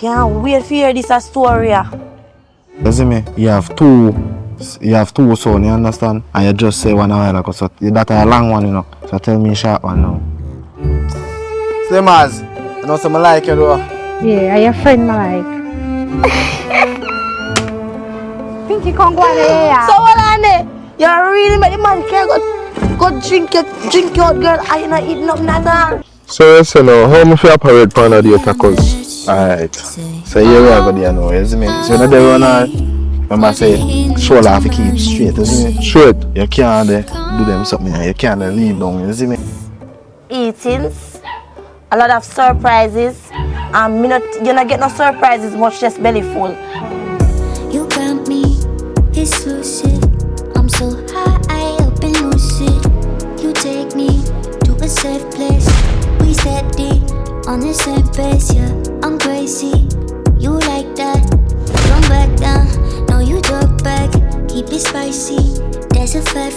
Can't wait for hear this a story. You see me? You have two sons, you understand? And you just say one a while ago, so that's a long one, you know. So tell me a short one now. Same as, you know something like you though. Yeah, I your friend I like. Pinky come go on here. So what on there? You really make the man care go drink your girl and you not eat nothing at all. So you say now, how much you parade pan a day tacos? Alright. So here we are going there now, you see me? So you know they run out. Remember say, shoulder have to keep straight, you see me? Straight. You can't do them something and you can't leave down, you see me? Eatings, a lot of surprises, and you not get no surprises, much just belly full. You got me exclusive. I'm so high up and lucid. You take me to a safe place. We steady on the same pace, yeah. I'm crazy. You like that? Don't back down. No, you talk back. Keep it spicy. There's a fat